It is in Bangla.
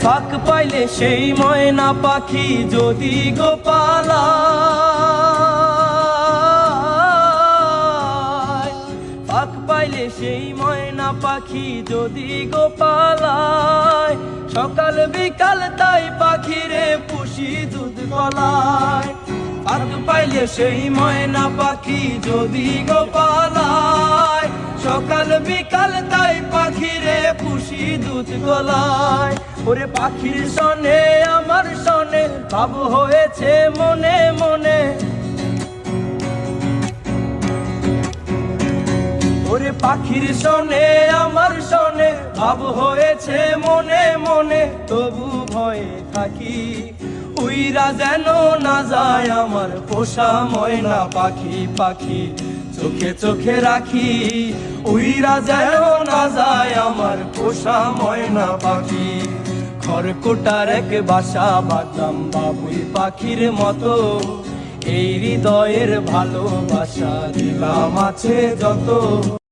ফাঁক পাইলে সেই ময়না পাখি যদি গোপালায়, ফাঁক পাইলে সেই ময়না পাখি যদি গোপালায়, সকাল বিকাল তাই পাখিরে পুষি দুধ গলায়। ফাঁক পাইলে সেই ময়না পাখি যদি গোপালায়, সকাল বিকাল তাই পাখিরে পুষি দুধ গলায়। ওরে পাখির সনে আমার সনে ভাব হয়েছে মনে মনে, ওরে পাখির সনে আমার সনে ভাব হয়েছে মনে মনে। তবু ভয়ে থাকি উইরা যেন না যায় আমার পোষা ময়না পাখি, পাখি চোখে চোখে রাখি, উইরা যেন না যায় আমার পোষা ময়না পাখি। খড়কুটার এক বাসা বাঁধলাম বাবুই পাখির মতো, এই হৃদয়ের ভালোবাসা দিলাম আছে যত।